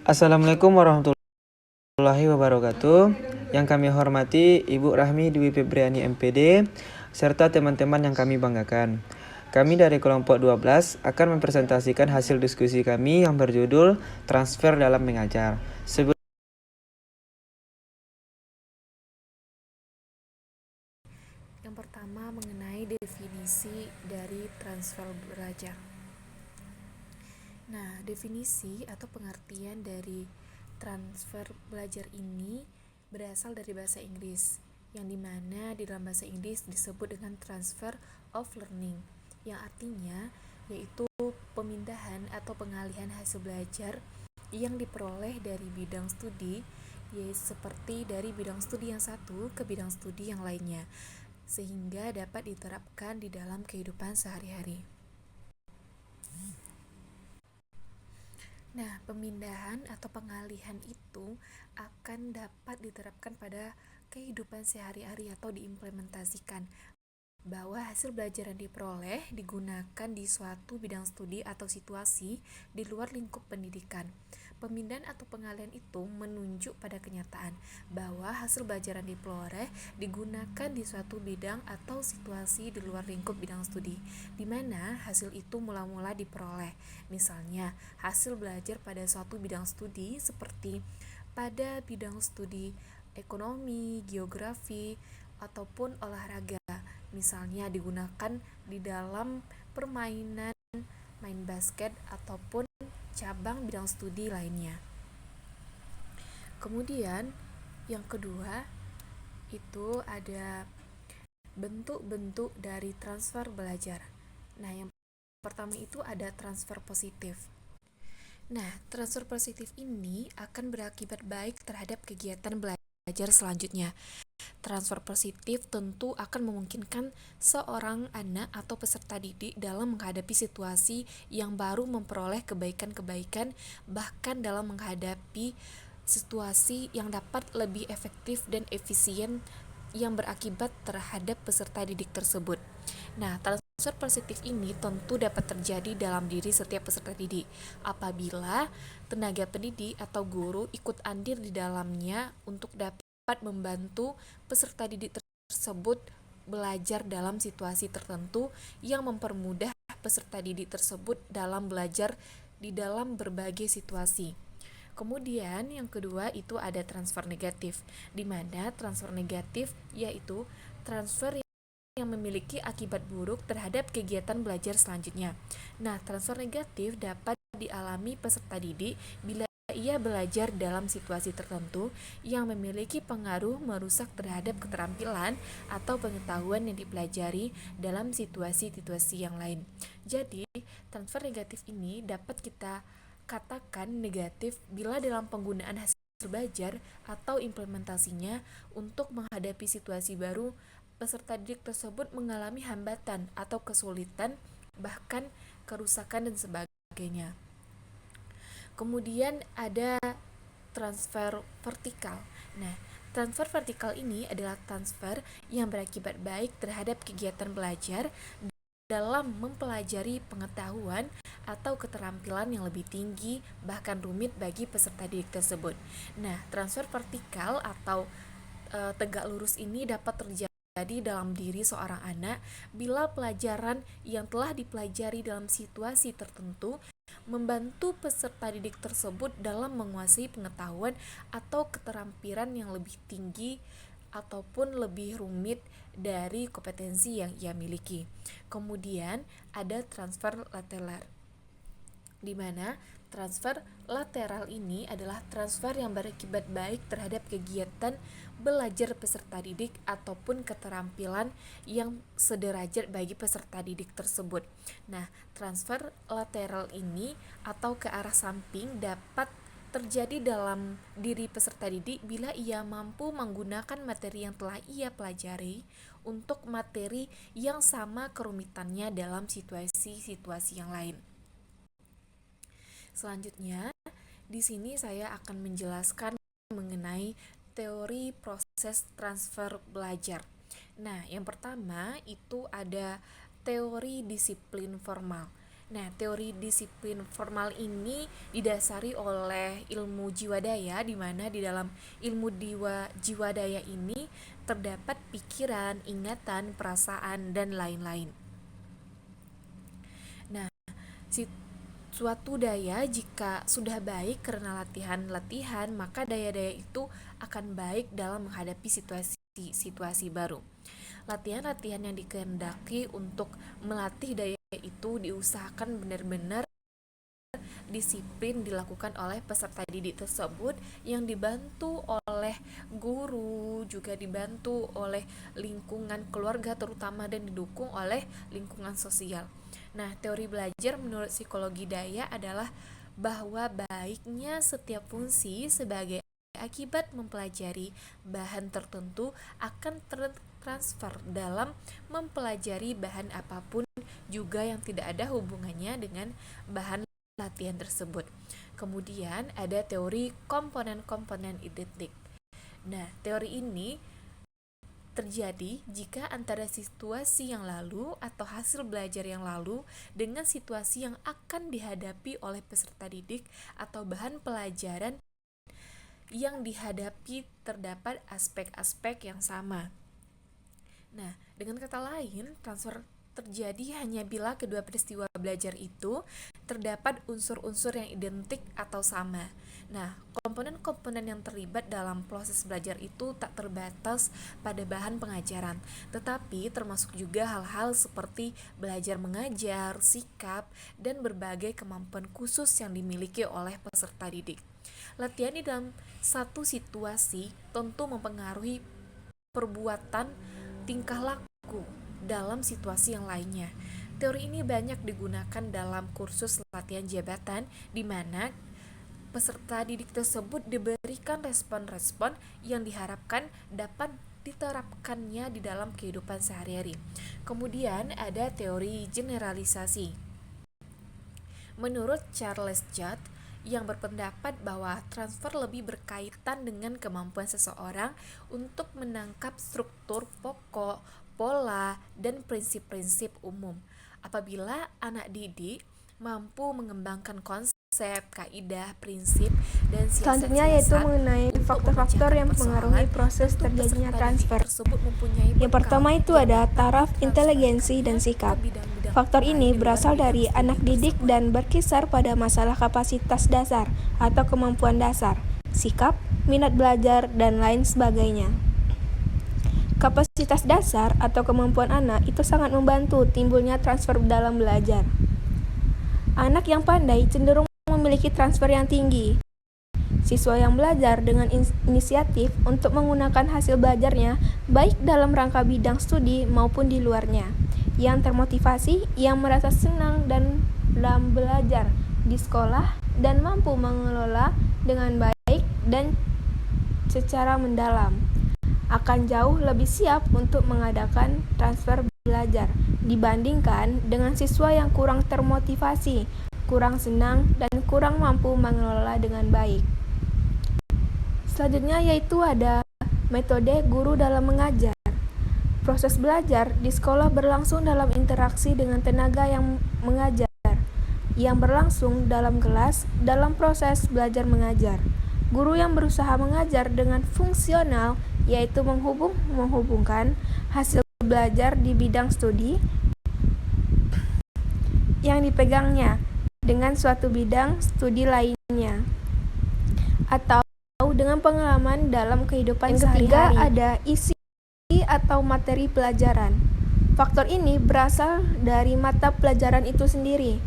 Assalamualaikum warahmatullahi wabarakatuh. Yang kami hormati Ibu Rahmi Dwi Febriani MPD serta teman-teman yang kami banggakan. Kami dari kelompok 12 akan mempresentasikan hasil diskusi kami yang berjudul Transfer dalam Mengajar. Yang pertama mengenai definisi dari transfer belajar. Nah, definisi atau pengertian dari transfer belajar ini berasal dari bahasa Inggris, yang dimana di dalam bahasa Inggris disebut dengan transfer of learning, yang artinya yaitu pemindahan atau pengalihan hasil belajar yang diperoleh dari bidang studi, yaitu seperti dari bidang studi yang satu ke bidang studi yang lainnya, sehingga dapat diterapkan di dalam kehidupan sehari-hari. Nah, pemindahan atau pengalihan itu akan dapat diterapkan pada kehidupan sehari-hari atau diimplementasikan bahwa hasil belajar yang diperoleh digunakan di suatu bidang studi atau situasi di luar lingkup pendidikan. Pemindahan atau pengalihan itu menunjuk pada kenyataan bahwa hasil belajar yang diperoleh digunakan di suatu bidang atau situasi di luar lingkup bidang studi, di mana hasil itu mula-mula diperoleh. Misalnya, hasil belajar pada suatu bidang studi seperti pada bidang studi ekonomi, geografi, ataupun olahraga. Misalnya digunakan di dalam permainan main basket ataupun cabang bidang studi lainnya. Kemudian yang kedua itu ada bentuk-bentuk dari transfer belajar. Nah, yang pertama itu ada transfer positif. Nah, transfer positif ini akan berakibat baik terhadap kegiatan belajar selanjutnya. Transfer positif tentu akan memungkinkan seorang anak atau peserta didik dalam menghadapi situasi yang baru memperoleh kebaikan-kebaikan, bahkan dalam menghadapi situasi yang dapat lebih efektif dan efisien yang berakibat terhadap peserta didik tersebut. Nah, transfer positif ini tentu dapat terjadi dalam diri setiap peserta didik apabila tenaga pendidik atau guru ikut andil di dalamnya untuk dapat membantu peserta didik tersebut belajar dalam situasi tertentu yang mempermudah peserta didik tersebut dalam belajar di dalam berbagai situasi. Kemudian yang kedua itu ada transfer negatif, di mana transfer negatif yaitu transfer yang memiliki akibat buruk terhadap kegiatan belajar selanjutnya. Nah, transfer negatif dapat dialami peserta didik bila ia belajar dalam situasi tertentu yang memiliki pengaruh merusak terhadap keterampilan atau pengetahuan yang dipelajari dalam situasi-situasi yang lain. Jadi, transfer negatif ini dapat kita katakan negatif bila dalam penggunaan hasil belajar atau implementasinya untuk menghadapi situasi baru, peserta didik tersebut mengalami hambatan atau kesulitan, bahkan kerusakan dan sebagainya. Kemudian ada transfer vertikal. Nah, transfer vertikal ini adalah transfer yang berakibat baik terhadap kegiatan belajar dalam mempelajari pengetahuan atau keterampilan yang lebih tinggi, bahkan rumit bagi peserta didik tersebut. Nah, transfer vertikal atau tegak lurus ini dapat terjadi dalam diri seorang anak bila pelajaran yang telah dipelajari dalam situasi tertentu membantu peserta didik tersebut dalam menguasai pengetahuan atau keterampilan yang lebih tinggi ataupun lebih rumit dari kompetensi yang ia miliki. Kemudian ada transfer lateral, di mana transfer lateral ini adalah transfer yang berakibat baik terhadap kegiatan belajar peserta didik ataupun keterampilan yang sederajat bagi peserta didik tersebut. Nah, transfer lateral ini atau ke arah samping dapat terjadi dalam diri peserta didik bila ia mampu menggunakan materi yang telah ia pelajari untuk materi yang sama kerumitannya dalam situasi-situasi yang lain. Selanjutnya, di sini saya akan menjelaskan mengenai teori proses transfer belajar. Nah, yang pertama itu ada teori disiplin formal. Nah, teori disiplin formal ini didasari oleh ilmu jiwa daya, di mana di dalam ilmu jiwa daya ini terdapat pikiran, ingatan, perasaan, dan lain-lain. Nah, suatu daya jika sudah baik karena latihan-latihan, maka daya-daya itu akan baik dalam menghadapi situasi baru. Latihan-latihan yang dikehendaki untuk melatih daya itu diusahakan benar-benar disiplin dilakukan oleh peserta didik tersebut yang dibantu oleh guru, juga dibantu oleh lingkungan keluarga terutama, dan didukung oleh lingkungan sosial. Nah, teori belajar menurut psikologi daya adalah bahwa baiknya setiap fungsi sebagai akibat mempelajari bahan tertentu akan transfer dalam mempelajari bahan apapun juga yang tidak ada hubungannya dengan bahan latihan tersebut. Kemudian ada teori komponen-komponen identik. Nah, teori ini terjadi jika antara situasi yang lalu atau hasil belajar yang lalu dengan situasi yang akan dihadapi oleh peserta didik atau bahan pelajaran yang dihadapi terdapat aspek-aspek yang sama. Nah, dengan kata lain, transfer terjadi hanya bila kedua peristiwa belajar itu terdapat unsur-unsur yang identik atau sama. Nah, komponen-komponen yang terlibat dalam proses belajar itu tak terbatas pada bahan pengajaran, tetapi termasuk juga hal-hal seperti belajar mengajar, sikap, dan berbagai kemampuan khusus yang dimiliki oleh peserta didik. Latihan di dalam satu situasi tentu mempengaruhi perbuatan tingkah laku dalam situasi yang lainnya. Teori ini banyak digunakan dalam kursus latihan jabatan, di mana peserta didik tersebut diberikan respon-respon yang diharapkan dapat diterapkannya di dalam kehidupan sehari-hari. Kemudian ada teori generalisasi. Menurut Charles Judd, yang berpendapat bahwa transfer lebih berkaitan dengan kemampuan seseorang untuk menangkap struktur pokok, pola, dan prinsip-prinsip umum. Apabila anak didik mampu mengembangkan konsep, kaidah, prinsip, dan selanjutnya yaitu mengenai faktor-faktor yang mempengaruhi proses terjadinya transfer. Yang pertama itu ada taraf, inteligensi, dan sikap. Faktor ini berasal dari anak didik dan berkisar pada masalah kapasitas dasar atau kemampuan dasar, sikap, minat belajar, dan lain sebagainya. Kapasitas dasar atau kemampuan anak itu sangat membantu timbulnya transfer dalam belajar. Anak yang pandai cenderung memiliki transfer yang tinggi. Siswa yang belajar dengan inisiatif untuk menggunakan hasil belajarnya baik dalam rangka bidang studi maupun di luarnya, yang termotivasi, yang merasa senang dalam belajar di sekolah dan mampu mengelola dengan baik dan secara mendalam, akan jauh lebih siap untuk mengadakan transfer belajar dibandingkan dengan siswa yang kurang termotivasi, kurang senang, dan kurang mampu mengelola dengan baik. Selanjutnya yaitu ada metode guru dalam mengajar. Proses belajar di sekolah berlangsung dalam interaksi dengan tenaga yang mengajar, yang berlangsung dalam kelas dalam proses belajar mengajar. Guru yang berusaha mengajar dengan fungsional yaitu menghubungkan hasil belajar di bidang studi yang dipegangnya dengan suatu bidang studi lainnya atau dengan pengalaman dalam kehidupan sehari-hari. Yang ketiga ada isi atau materi pelajaran. Faktor ini berasal dari mata pelajaran itu sendiri.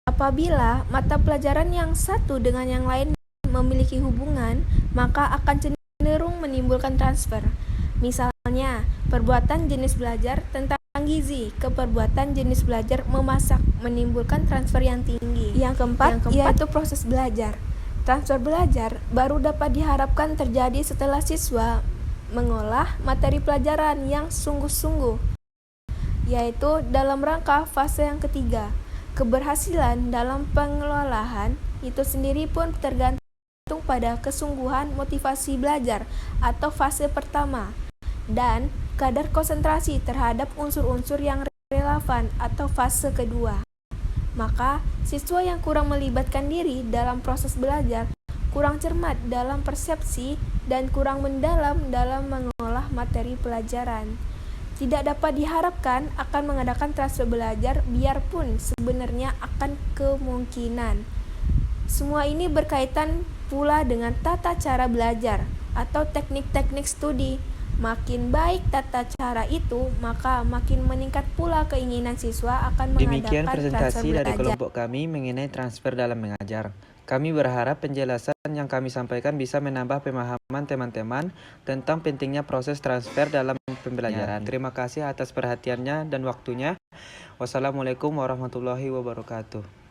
Apabila mata pelajaran yang satu dengan yang lain memiliki hubungan, maka akan cenderung menimbulkan transfer. Misalnya, perbuatan jenis belajar tentang gizi ke perbuatan jenis belajar memasak menimbulkan transfer yang tinggi. Yang keempat yaitu proses belajar. Transfer belajar baru dapat diharapkan terjadi setelah siswa mengolah materi pelajaran yang sungguh-sungguh, yaitu dalam rangka fase yang ketiga. Keberhasilan dalam pengelolaan itu sendiri pun tergantung pada kesungguhan motivasi belajar atau fase pertama dan kadar konsentrasi terhadap unsur-unsur yang relevan atau fase kedua. Maka, siswa yang kurang melibatkan diri dalam proses belajar, kurang cermat dalam persepsi, dan kurang mendalam dalam mengolah materi pelajaran. Tidak dapat diharapkan akan mengadakan transfer belajar biarpun sebenarnya akan kemungkinan. Semua ini berkaitan pula dengan tata cara belajar atau teknik-teknik studi. Makin baik tata cara itu, maka makin meningkat pula keinginan siswa akan Demikian mengadakan transfer presentasi dari belajar. kelompok kami mengenai transfer dalam mengajar. Kami berharap penjelasan yang kami sampaikan bisa menambah pemahaman teman-teman tentang pentingnya proses transfer dalam pembelajaran. Terima kasih atas perhatiannya dan waktunya. Wassalamualaikum warahmatullahi wabarakatuh.